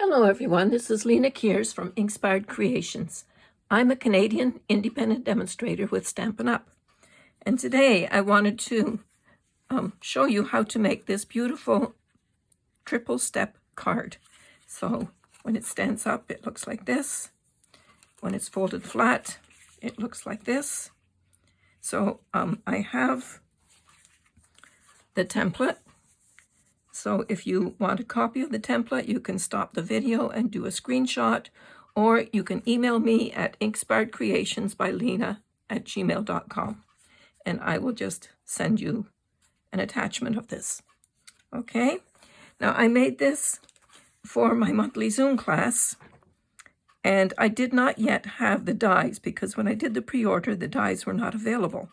Hello everyone, this is Lena Kears from Inspired Creations. I'm a Canadian independent demonstrator with Stampin' Up! And today I wanted to show you how to make this beautiful triple step card. So when it stands up, it looks like this. When it's folded flat, it looks like this. So I have the template. So if you want a copy of the template, you can stop the video and do a screenshot, or you can email me at inkspiredcreationsbylena@gmail.com, and I will just send you an attachment of this. Okay, now I made this for my monthly Zoom class, and I did not yet have the dies because when I did the pre-order, the dies were not available.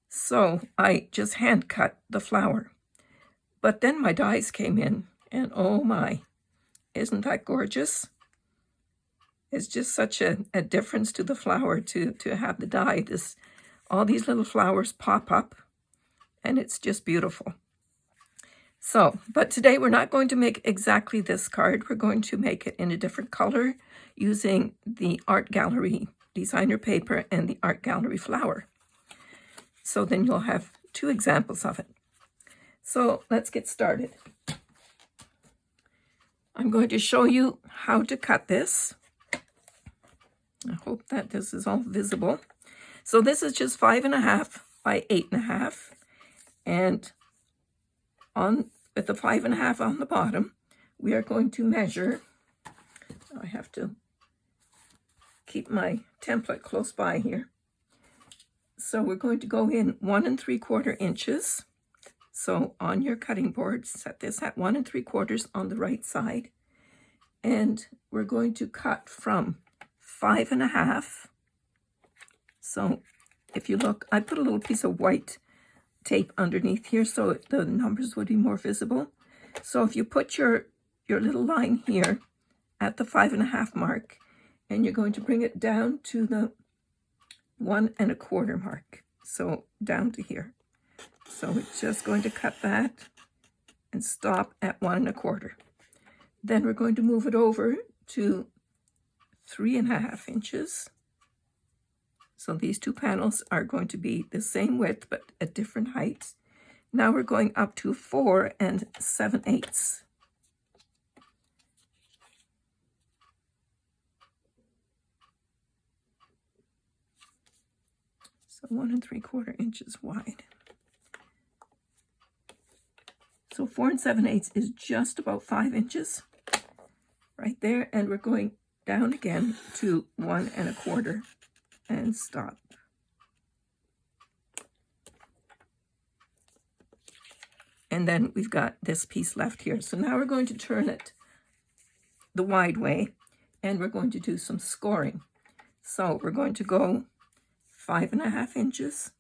So I just hand cut the flower. But then my dies came in, and oh my, isn't that gorgeous? It's just such a difference to the flower to have the die. All these little flowers pop up, and it's just beautiful. So, but today we're not going to make exactly this card. We're going to make it in a different color using the Art Gallery designer paper and the Art Gallery flower. So then you'll have two examples of it. So let's get started. I'm going to show you how to cut this. I hope that this is all visible. So this is just 5.5 by 8.5, and with the 5.5 on the bottom, we are going to measure. I have to keep my template close by here. So we're going to go in 1 3/4 inches. So on your cutting board, set this at 1 3/4 on the right side. And we're going to cut from 5.5. So if you look, I put a little piece of white tape underneath here so the numbers would be more visible. So if you put your little line here at the 5.5 mark, and you're going to bring it down to the 1 1/4 mark. So down to here. So we're just going to cut that and stop at 1 1/4. Then we're going to move it over to 3.5 inches. So these two panels are going to be the same width, but at different heights. Now we're going up to 4 7/8. So 1 3/4 inches wide. So 4 7/8 is just about 5 inches right there. And we're going down again to 1 1/4 and stop. And then we've got this piece left here. So now we're going to turn it the wide way, and we're going to do some scoring. So we're going to go 5.5 inches,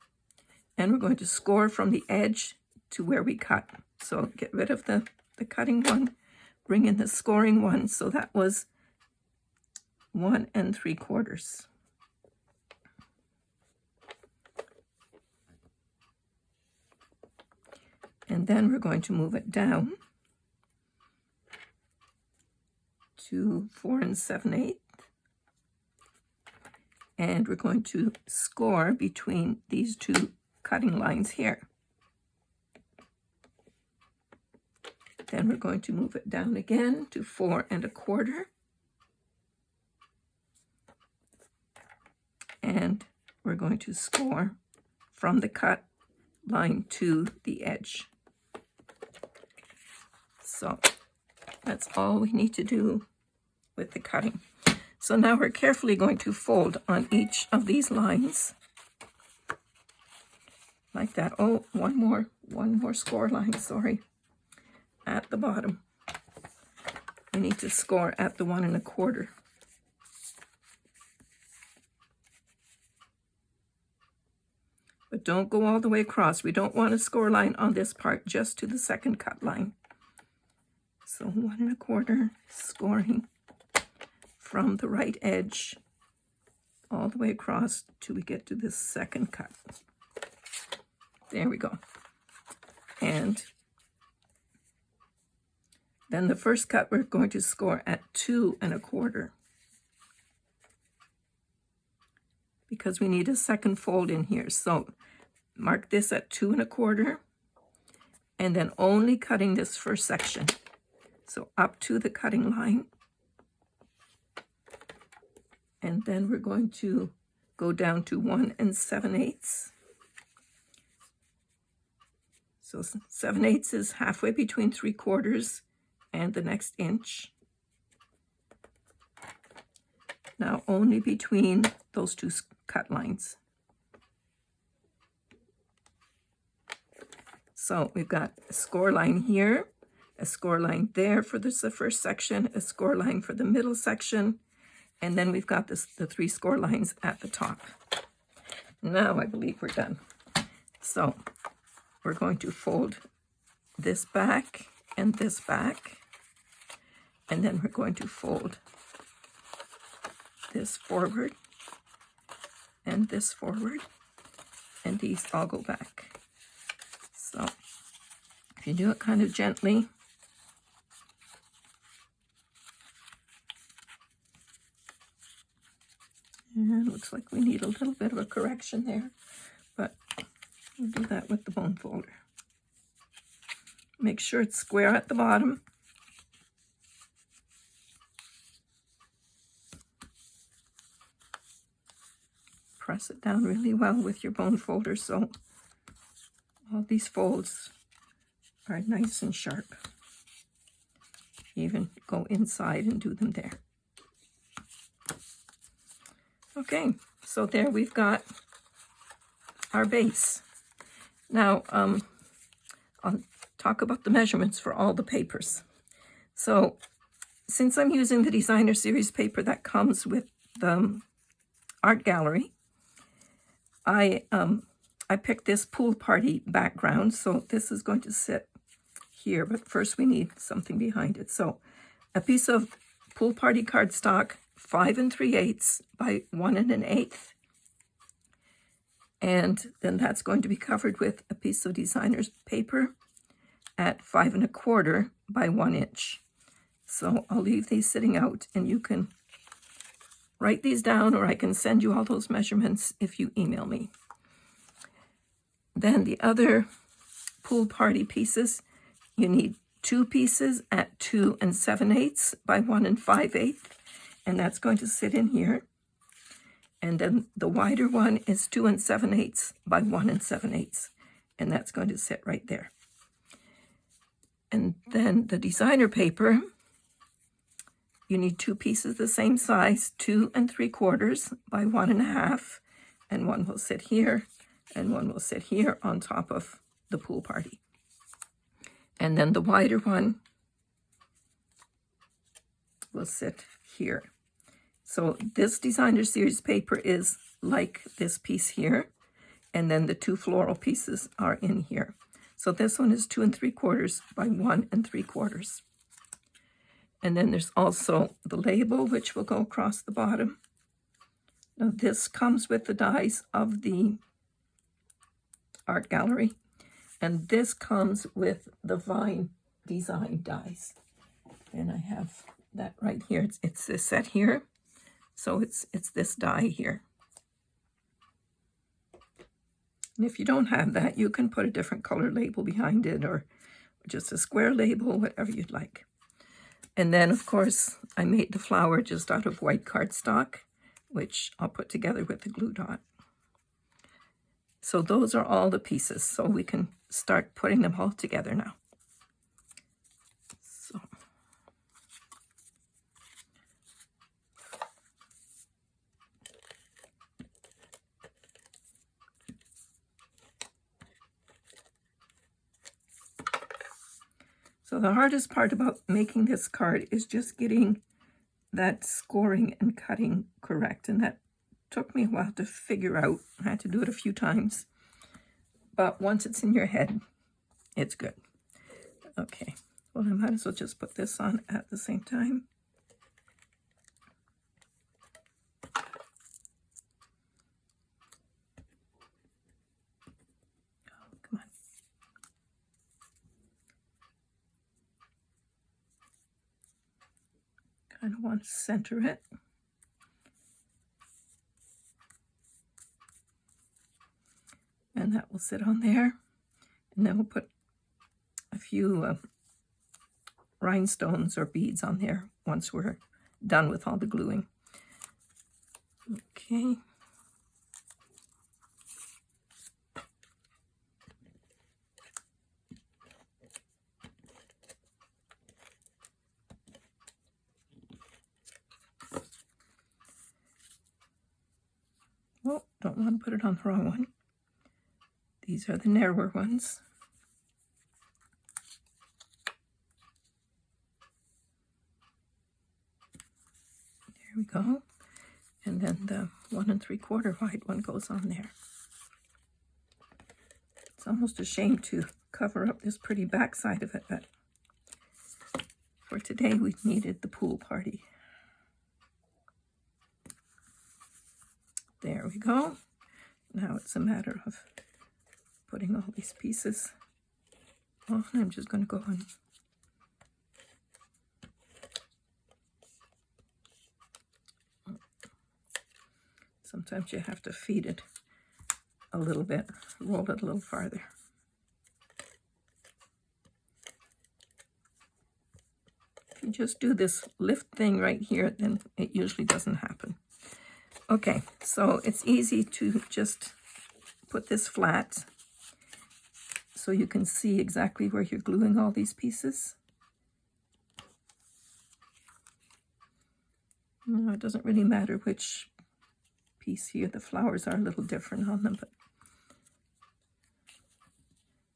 and we're going to score from the edge to where we cut. So get rid of the cutting one, bring in the scoring one. So that was 1 3/4. And then we're going to move it down to 4 7/8. And we're going to score between these two cutting lines here. Then we're going to move it down again to 4 1/4. And we're going to score from the cut line to the edge. So that's all we need to do with the cutting. So now we're carefully going to fold on each of these lines like that. Oh, one more score line, sorry. At the bottom, we need to score at the 1 1/4. But don't go all the way across. We don't want a score line on this part, just to the second cut line. So 1 1/4 scoring from the right edge all the way across till we get to this second cut. There we go. And Then the first cut we're going to score at 2 1/4, because we need a second fold in here. So mark this at 2 1/4, and then only cutting this first section. So up to the cutting line, and then we're going to go down to 1 7/8. So 7/8 is halfway between 3/4 and the next inch. Now only between those two cut lines. So we've got a score line here, a score line there for the first section, a score line for the middle section, and then we've got the 3 score lines at the top. Now I believe we're done. So we're going to fold this back and this back, and then we're going to fold this forward and this forward, and these all go back. So if you do it kind of gently, and it looks like we need a little bit of a correction there, but we'll do that with the bone folder. Make sure it's square at the bottom. Press it down really well with your bone folder so all these folds are nice and sharp. Even go inside and do them there. Okay, so there we've got our base. Now, I'll talk about the measurements for all the papers. So, since I'm using the designer series paper that comes with the art gallery, I picked this pool party background, so this is going to sit here, but first we need something behind it. So a piece of pool party cardstock, 5 3/8 by 1 1/8, and then that's going to be covered with a piece of designer's paper at 5 1/4 by 1 inch. So I'll leave these sitting out, and you can write these down, or I can send you all those measurements if you email me. Then the other pool party pieces, you need 2 pieces at 2 7/8 by 1 5/8, and that's going to sit in here. And then the wider one is 2 7/8 by 1 7/8, and that's going to sit right there. And then the designer paper, you need 2 pieces the same size, 2 3/4 by 1 1/2, and one will sit here, and one will sit here on top of the pool party. And then the wider one will sit here. So this designer series paper is like this piece here, and then the 2 floral pieces are in here. So this one is 2 3/4 by 1 3/4. And then there's also the label, which will go across the bottom. Now this comes with the dies of the art gallery, and this comes with the vine design dies. And I have that right here. It's this set here, so it's this die here. And if you don't have that, you can put a different color label behind it, or just a square label, whatever you'd like. And then, of course, I made the flower just out of white cardstock, which I'll put together with the glue dot. So those are all the pieces. So we can start putting them all together now. So the hardest part about making this card is just getting that scoring and cutting correct. And that took me a while to figure out. I had to do it a few times. But once it's in your head, it's good. Okay, well, I might as well just put this on at the same time. Oh, come on. kind of want to center it. And that will sit on there. And then we'll put a few rhinestones or beads on there once we're done with all the gluing. Okay. Oh, don't want to put it on the wrong one. These are the narrower ones. There we go. And then the 1 3/4 wide one goes on there. It's almost a shame to cover up this pretty back side of it, but for today we needed the pool party. There we go. Now it's a matter of putting all these pieces on. I'm just going to go and sometimes you have to feed it a little bit, roll it a little farther. If you just do this lift thing right here, then it usually doesn't happen. Okay, so it's easy to just put this flat so you can see exactly where you're gluing all these pieces. No, it doesn't really matter which piece here. The flowers are a little different on them, but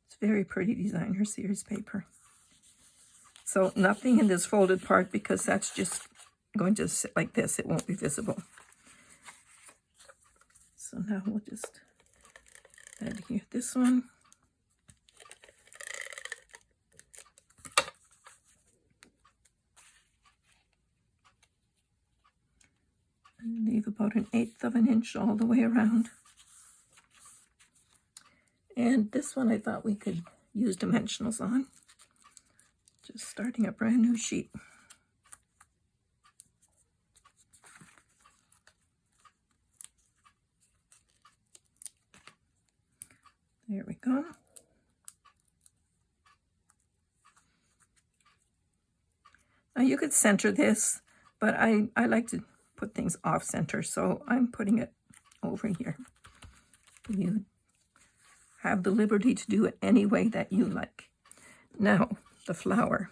it's very pretty designer series paper. So nothing in this folded part because that's just going to sit like this. It won't be visible. So now we'll just add here this one. And leave about 1/8 of an inch all the way around. And this one I thought we could use dimensionals on. Just starting a brand new sheet. There we go. Now you could center this, but I like to put things off center, so I'm putting it over here. You have the liberty to do it any way that you like. Now, the flower.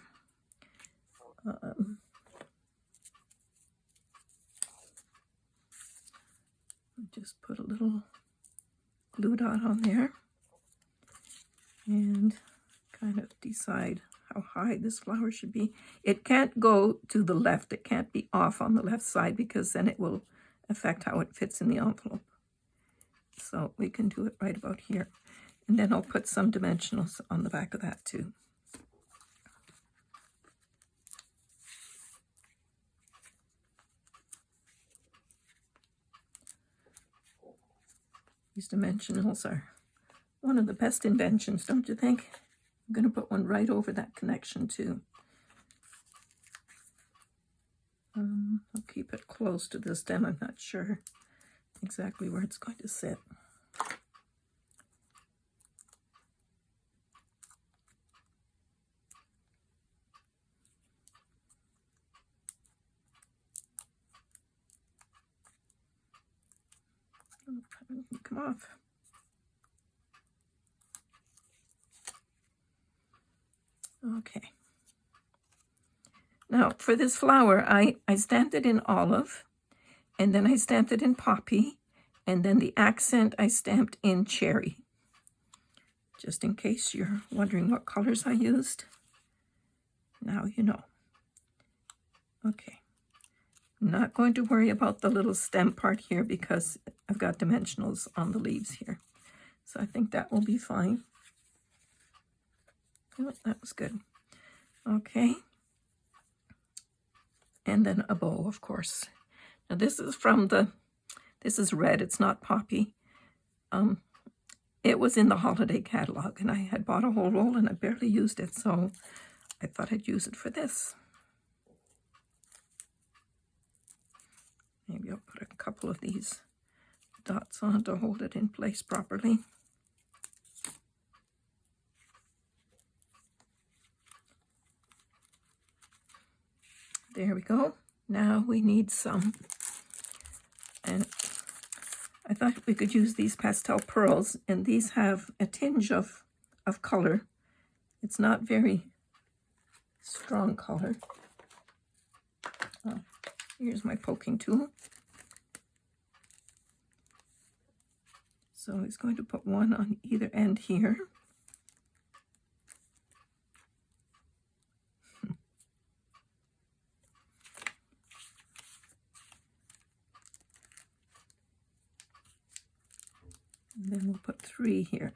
Just put a little glue dot on there and kind of decide how high this flower should be. It can't go to the left. It can't be off on the left side because then it will affect how it fits in the envelope. So we can do it right about here. And then I'll put some dimensionals on the back of that too. These dimensionals are one of the best inventions, don't you think? I'm going to put one right over that connection too. I'll keep it close to the stem. I'm not sure exactly where it's going to sit. Come off. Okay. Now for this flower, I stamped it in olive, and then I stamped it in poppy, and then the accent I stamped in cherry. Just in case you're wondering what colors I used. Now you know. Okay. Not going to worry about the little stem part here because I've got dimensionals on the leaves here. So I think that will be fine. Oh, that was good. Okay. And then a bow, of course. Now this is this is red, it's not poppy. It was in the holiday catalog and I had bought a whole roll and I barely used it, so I thought I'd use it for this. Maybe I'll put a couple of these dots on to hold it in place properly. There we go. Now we need some, and I thought we could use these pastel pearls, and these have a tinge of color. It's not very strong color. Here's my poking tool. So he's going to put one on either end here. And then we'll put 3 here.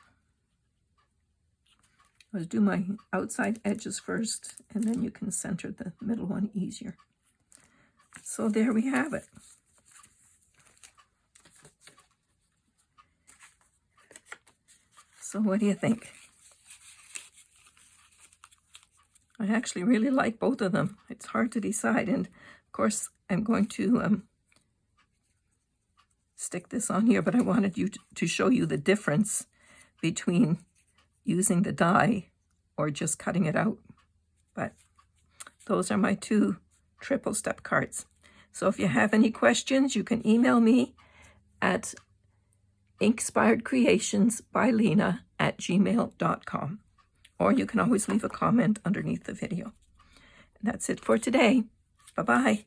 I'll do my outside edges first, and then you can center the middle one easier. So there we have it. So what do you think? I actually really like both of them. It's hard to decide, and of course I'm going to stick this on here, but I wanted you to show you the difference between using the die or just cutting it out. But those are my 2 triple step cards. So if you have any questions, you can email me at inkspiredcreationsbylena@gmail.com, or you can always leave a comment underneath the video. And that's it for today. Bye-bye.